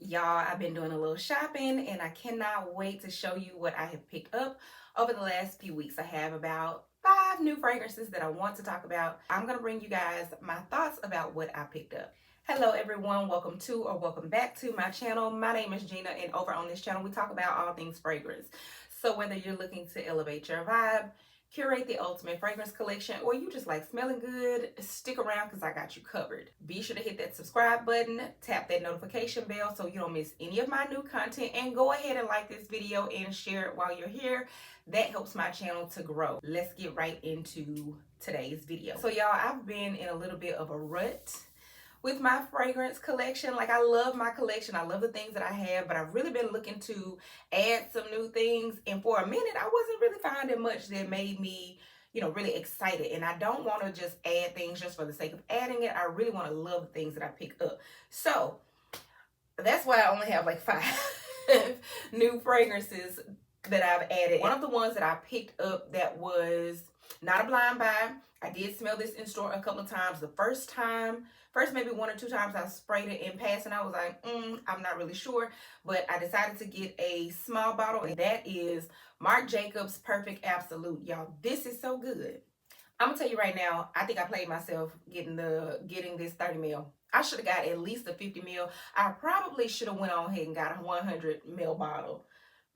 Y'all, I've been doing a little shopping and I cannot wait to show you what I have picked up over the last few weeks. I have about 5 new fragrances that I want to talk about. I'm going to bring you guys my thoughts about what I picked up. Hello everyone, welcome to or welcome back to my channel. My name is Jeanna and over on this channel we talk about all things fragrance. So whether you're looking to elevate your vibe, curate the ultimate fragrance collection, or you just like smelling good, stick around because I got you covered. Be sure to hit that subscribe button, tap that notification bell so you don't miss any of my new content, and go ahead and like this video and share it while you're here. That helps my channel to grow. Let's get right into today's video. So y'all, I've been in a little bit of a rut with my fragrance collection. Like, I love my collection, I love the things that I have, but I've really been looking to add some new things, and for a minute I wasn't really finding much that made me really excited. And I don't want to just add things just for the sake of adding it. I really want to love the things that I pick up. So that's why I only have like 5 new fragrances that I've added. One of the ones that I picked up that was not a blind buy. I did smell this in store a couple of times. The first maybe 1 or 2 times I sprayed it in passing, I was like, I'm not really sure. But I decided to get a small bottle, and that is Marc Jacobs Perfect Absolute. Y'all, this is so good. I'm gonna tell you right now, I think I played myself getting this 30 ml. I should have got at least a 50 ml. I probably should have went on ahead and got a 100 ml bottle,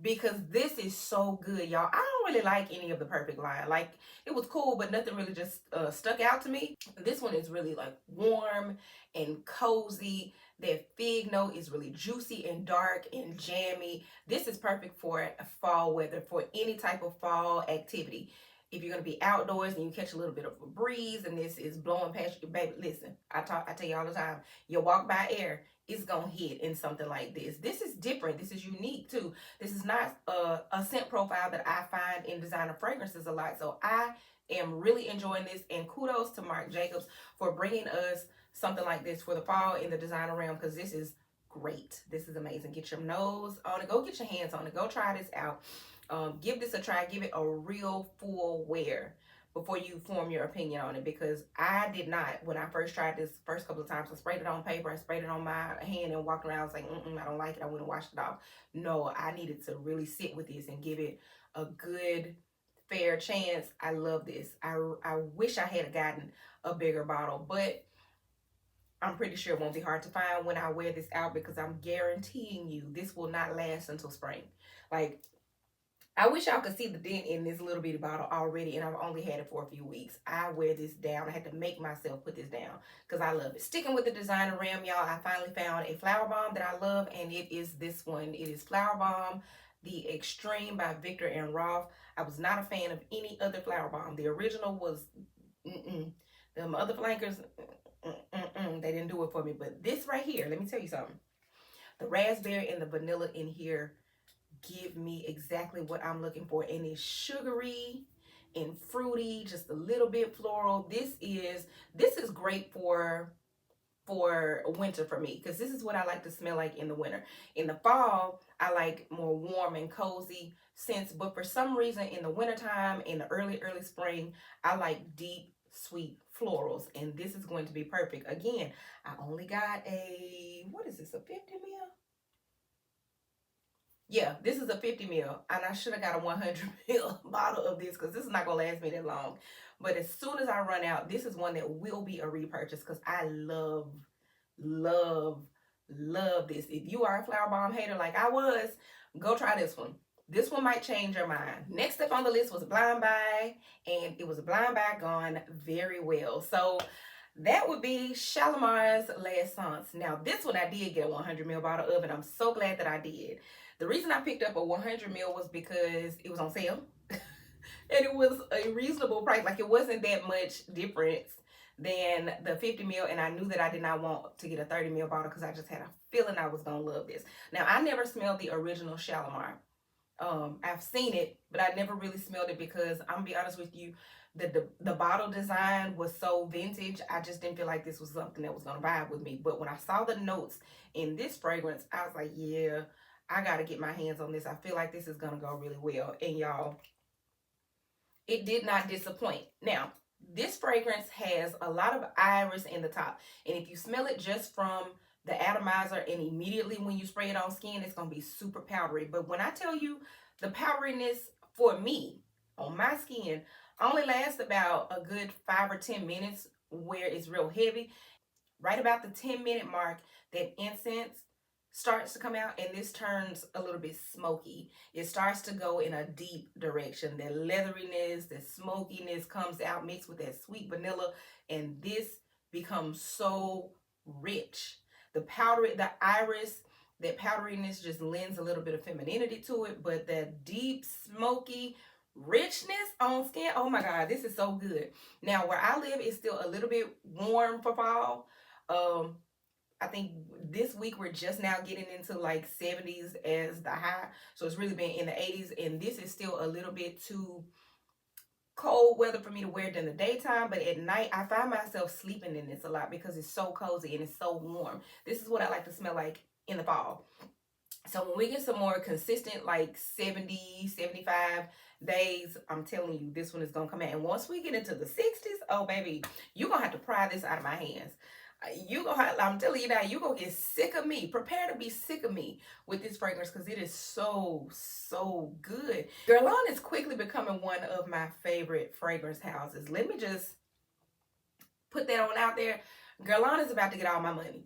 because this is so good, y'all. I don't really like any of the Perfect line. Like, it was cool, but nothing really just stuck out to me. This one is really like warm and cozy. That fig note is really juicy and dark and jammy. This is perfect for fall weather, for any type of fall activity. If you're going to be outdoors and you catch a little bit of a breeze and this is blowing past you, baby, listen, I tell you all the time, you walk by air, it's gonna hit in something like this. This is different. This is unique too. This is not a scent profile that I find in designer fragrances a lot. So I am really enjoying this, and kudos to Marc Jacobs for bringing us something like this for the fall in the designer realm, because this is great. This is amazing. Get your nose on it. Go get your hands on it. Go try this out. Give this a try. Give it a real full wear before you form your opinion on it, because I did not. When I first tried this first couple of times, I sprayed it on paper, I sprayed it on my hand and walked around. I was like, I don't like it. I went and washed it off. No, I needed to really sit with this and give it a good, fair chance. I love this. I wish I had gotten a bigger bottle, but I'm pretty sure it won't be hard to find when I wear this out, because I'm guaranteeing you this will not last until spring. Like, I wish y'all could see the dent in this little bitty bottle already, and I've only had it for a few weeks. I wear this down. I had to make myself put this down because I love it. Sticking with the designer realm, y'all, I finally found a Flowerbomb that I love, and it is this one. It is Flowerbomb, the Extreme by Viktor and Rolf. I was not a fan of any other Flowerbomb. The original was, them other flankers, they didn't do it for me. But this right here, let me tell you something. The raspberry and the vanilla in here give me exactly what I'm looking for, and it's sugary and fruity, just a little bit floral. This is great for winter for me, because this is what I like to smell like in the winter. In the fall, I like more warm and cozy scents, but for some reason in the wintertime, in the early spring, I like deep, sweet florals, and this is going to be perfect. Again, I only got a, what is this, a 50 ml? Yeah, this is a 50 ml, and I should have got a 100 ml bottle of this, because this is not going to last me that long. But as soon as I run out, this is one that will be a repurchase, because I love this. If you are a Flowerbomb hater like I was, go try this one. This one might change your mind. Next up on the list was a blind buy, and it was a blind buy gone very well. So that would be Shalimar L'Essence. Now, this one I did get a 100 ml bottle of, and I'm so glad that I did. The reason I picked up a 100 ml was because it was on sale. And it was a reasonable price. Like, it wasn't that much difference than the 50 ml, and I knew that I did not want to get a 30 ml bottle because I just had a feeling I was going to love this. Now, I never smelled the original Shalimar. I've seen it, but I never really smelled it because, I'm going to be honest with you, the bottle design was so vintage. I just didn't feel like this was something that was going to vibe with me. But when I saw the notes in this fragrance, I was like, yeah, I got to get my hands on this. I feel like this is going to go really well. And y'all, it did not disappoint. Now, this fragrance has a lot of iris in the top. And if you smell it just from the atomizer, and immediately when you spray it on skin, it's going to be super powdery. But when I tell you the powderiness for me on my skin only lasts about a good 5 or 10 minutes where it's real heavy. Right about the 10-minute mark, that incense starts to come out and this turns a little bit smoky. It starts to go in a deep direction. That leatheriness, that smokiness comes out mixed with that sweet vanilla, and this becomes so rich. The powdery, the iris, that powderiness just lends a little bit of femininity to it, but that deep smoky richness on skin, oh my god, this is so good. Now where I live is still a little bit warm for fall. I think this week we're just now getting into like 70s as the high, so it's really been in the 80s, and this is still a little bit too cold weather for me to wear during the daytime. But at night I find myself sleeping in this a lot because it's so cozy and it's so warm. This is what I like to smell like in the fall. So when we get some more consistent like 70, 75 days, I'm telling you, this one is going to come out. And once we get into the 60s, oh baby, you're going to have to pry this out of my hands. I'm telling you now, you're going to get sick of me. Prepare to be sick of me with this fragrance because it is so, so good. Guerlain is quickly becoming one of my favorite fragrance houses. Let me just put that on out there. Guerlain is about to get all my money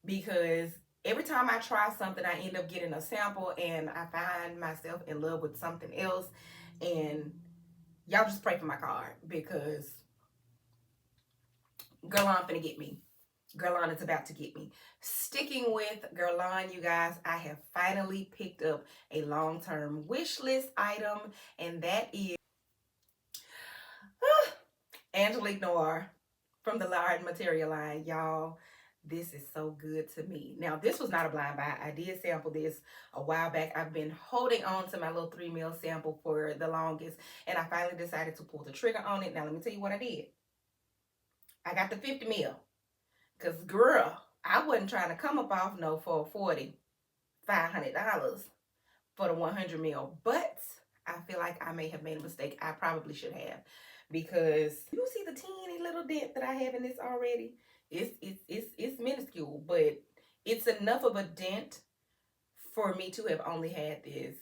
because every time I try something, I end up getting a sample and I find myself in love with something else. And y'all just pray for my card because Guerlain finna get me. Guerlain is about to get me. Sticking with Guerlain, you guys, I have finally picked up a long-term wish list item, and that is Angelique Noire from the L'Art Material line. Y'all, this is so good to me. Now, this was not a blind buy. I did sample this a while back. I've been holding on to my little 3 ml sample for the longest, and I finally decided to pull the trigger on it. Now, let me tell you what I did. I got the 50 ml. Because, girl, I wasn't trying to come up off no $440, $500 for the 100 ml. But I feel like I may have made a mistake. I probably should have. Because you see the teeny little dent that I have in this already? It's minuscule. But it's enough of a dent for me to have only had this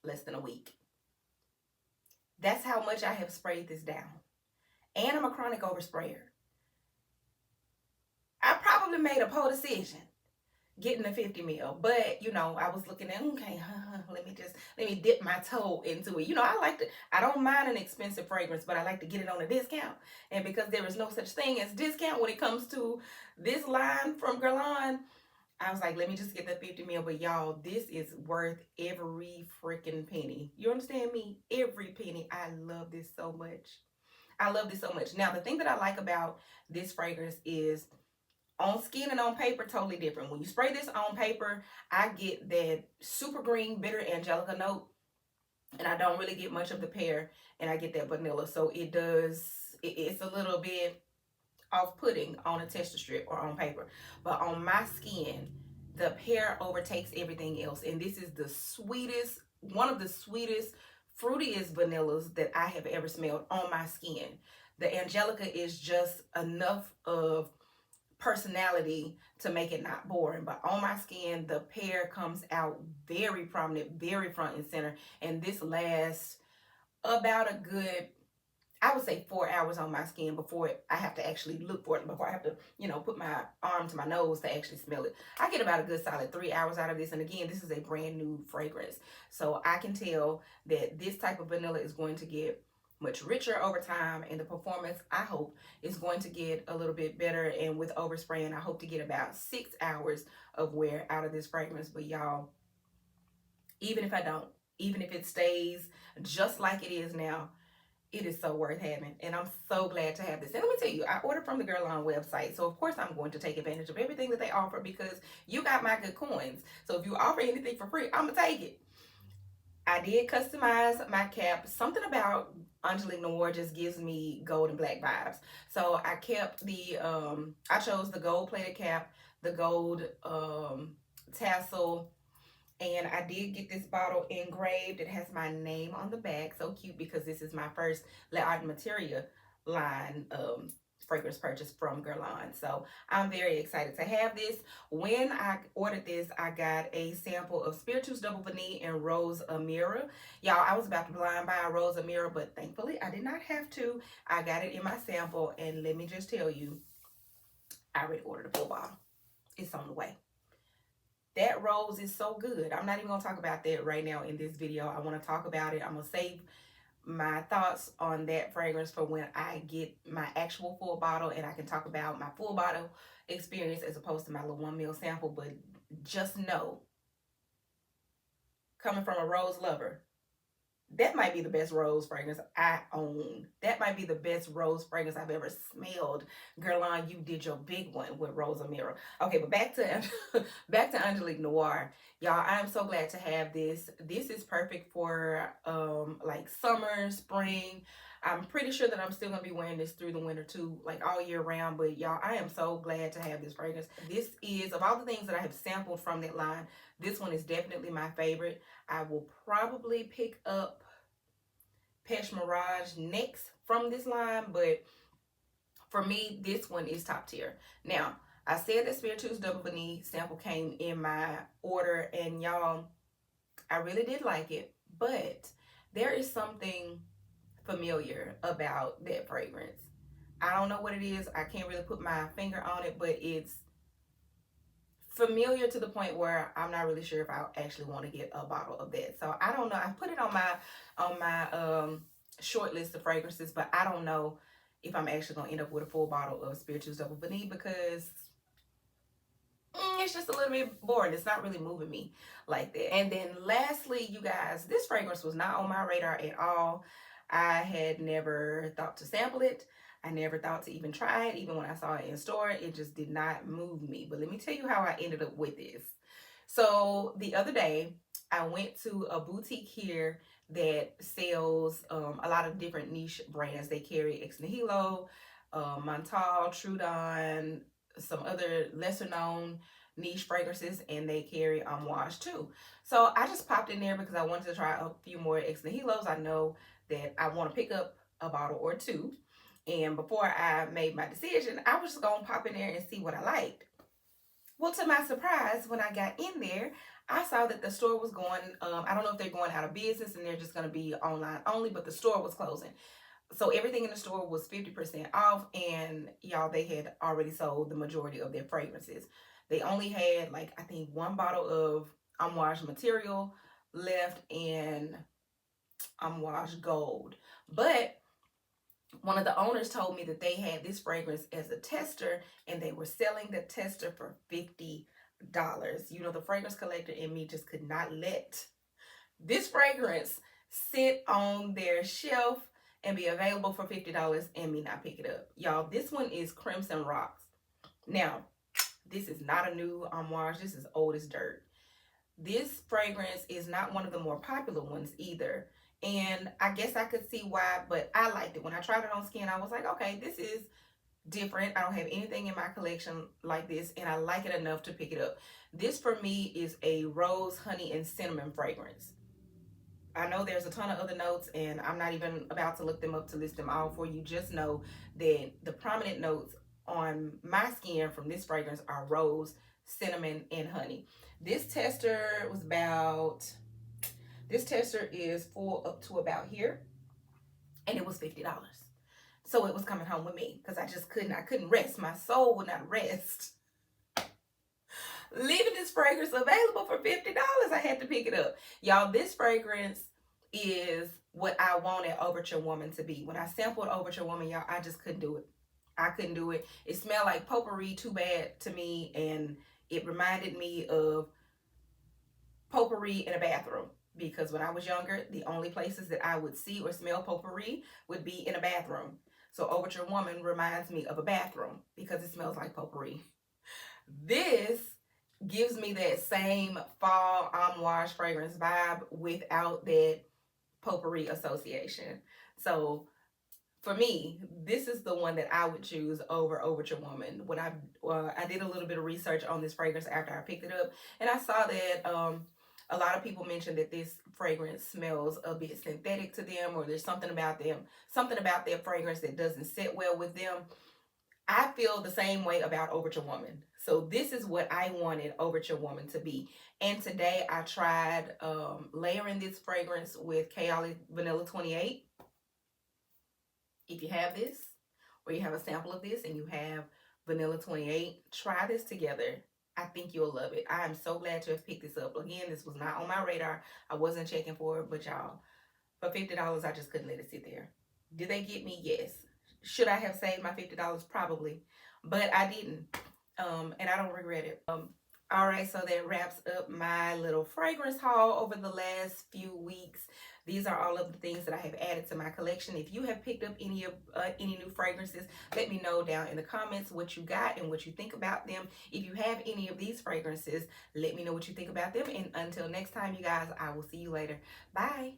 less than a week. That's how much I have sprayed this down. And I'm a chronic oversprayer. I probably made a poor decision getting the 50 ml, but you know, I was looking at, okay, let me dip my toe into it. You know, I don't mind an expensive fragrance, but I like to get it on a discount. And because there is no such thing as discount when it comes to this line from Guerlain, I was like, let me just get the 50 ml. But y'all, this is worth every freaking penny. You understand me? Every penny. I love this so much. I love this so much. Now, the thing that I like about this fragrance is on skin and on paper, totally different. When you spray this on paper, I get that super green, bitter Angelica note. And I don't really get much of the pear. And I get that vanilla. So it's a little bit off-putting on a tester strip or on paper. But on my skin, the pear overtakes everything else. And this is the sweetest, one of the sweetest, fruitiest vanillas that I have ever smelled on my skin. The Angelica is just enough of personality to make it not boring, but on my skin the pear comes out very prominent, very front and center, and this lasts about a good, I would say, 4 hours on my skin before I have to actually look for it, before I have to, you know, put my arm to my nose to actually smell it. I get about a good solid 3 hours out of this, and again, this is a brand new fragrance, so I can tell that this type of vanilla is going to get much richer over time, and the performance, I hope, is going to get a little bit better. And with overspraying, I hope to get about 6 hours of wear out of this fragrance. But y'all, even if I don't, even if it stays just like it is now, it is so worth having, and I'm so glad to have this. And let me tell you, I ordered from the Guerlain website, so of course I'm going to take advantage of everything that they offer because you got my good coins. So if you offer anything for free, I'm gonna take it. I did customize my cap. Something about Angelique Noire just gives me gold and black vibes. So I kept the, I chose the gold plated cap, the gold tassel, and I did get this bottle engraved. It has my name on the back. So cute because this is my first L'Art Materia line fragrance purchase from Guerlain. So I'm very excited to have this. When I ordered this, I got a sample of Spirituous Double Vanille and Rose Amira. Y'all, I was about to blind buy a Rose Amira, but thankfully I did not have to. I got it in my sample, and let me just tell you, I already ordered a full bottle. It's on the way. That rose is so good. I'm not even gonna talk about that right now in this video. I want to talk about it. I'm gonna save my thoughts on that fragrance for when I get my actual full bottle, and I can talk about my full bottle experience as opposed to my little 1 ml sample. But just know, coming from a rose lover, that might be the best rose fragrance I own. That might be the best rose fragrance I've ever smelled. Guerlain, you did your big one with Rose Amira. Okay, but back to back to Angelique Noire. Y'all, I'm so glad to have this. This is perfect for like summer, spring. I'm pretty sure that I'm still gonna be wearing this through the winter too, like all year round. But y'all, I am so glad to have this fragrance. This is, of all the things that I have sampled from that line, this one is definitely my favorite. I will probably pick up Pesh Mirage next from this line, but for me, this one is top tier. Now, I said that Spirituous Double Vanille sample came in my order, and y'all, I really did like it, but there is something familiar about that fragrance. I don't know what it is. I can't really put my finger on it, but it's familiar to the point where I'm not really sure if I actually want to get a bottle of that. So I don't know. I put it on my short list of fragrances, but I don't know if I'm actually gonna end up with a full bottle of Spirituous Double Vanille, because it's just a little bit boring. It's not really moving me like that. And then lastly, you guys, this fragrance was not on my radar at all. I had never thought to sample it. I never thought to even try it. Even when I saw it in store, it just did not move me. But let me tell you how I ended up with this. So the other day, I went to a boutique here that sells a lot of different niche brands. They carry Ex Nihilo, Montal, Trudon, some other lesser known niche fragrances, and they carry Amouage too. So I just popped in there because I wanted to try a few more Ex Nihilos. I know that I want to pick up a bottle or two. And before I made my decision, I was just going to pop in there and see what I liked. Well, to my surprise, when I got in there, I saw that the store was going, I don't know if they're going out of business and they're just going to be online only, but the store was closing. So everything in the store was 50% off, and y'all, they had already sold the majority of their fragrances. They only had, like, I think 1 bottle of Amouage Material left in Amouage Gold. But one of the owners told me that they had this fragrance as a tester, and they were selling the tester for $50. You know, the fragrance collector in me just could not let this fragrance sit on their shelf and be available for $50 and me not pick it up. Y'all, this one is Crimson Rocks. Now, this is not a new Amouage. This is old as dirt. This fragrance is not one of the more popular ones either. And I guess I could see why, but I liked it. When I tried it on skin, I was like, okay, this is different. I don't have anything in my collection like this, and I like it enough to pick it up. This for me is a rose, honey, and cinnamon fragrance. I know there's a ton of other notes, and I'm not even about to look them up to list them all for you. Just know that the prominent notes on my skin from this fragrance are rose, cinnamon, and honey. This tester was about, this tester is full up to about here, and it was $50. So it was coming home with me because I couldn't rest. My soul would not rest. Leaving this fragrance available for $50, I had to pick it up. Y'all, this fragrance is what I wanted Overture Woman to be. When I sampled Overture Woman, y'all, I just couldn't do it. I couldn't do it. It smelled like potpourri too bad to me, and it reminded me of potpourri in a bathroom. Because when I was younger, the only places that I would see or smell potpourri would be in a bathroom. So Overture Woman reminds me of a bathroom because it smells like potpourri. This gives me that same fall Amouage fragrance vibe without that potpourri association. So for me, this is the one that I would choose over Overture Woman. When I did a little bit of research on this fragrance after I picked it up, and I saw that a lot of people mentioned that this fragrance smells a bit synthetic to them, or there's something about them, something about their fragrance that doesn't sit well with them. I feel the same way about Overture Woman. So this is what I wanted Overture Woman to be. And today I tried layering this fragrance with Kayali Vanilla 28. If you have this, or you have a sample of this and you have Vanilla 28, try this together. I think you'll love it. I am so glad to have picked this up. Again, this was not on my radar. I wasn't checking for it, but y'all, for $50, I just couldn't let it sit there. Did they get me? Yes. Should I have saved my $50? Probably, but I didn't. And I don't regret it. All right, so that wraps up my little fragrance haul over the last few weeks. These are all of the things that I have added to my collection. If you have picked up any new fragrances, let me know down in the comments what you got and what you think about them. If you have any of these fragrances, let me know what you think about them. And until next time, you guys, I will see you later. Bye.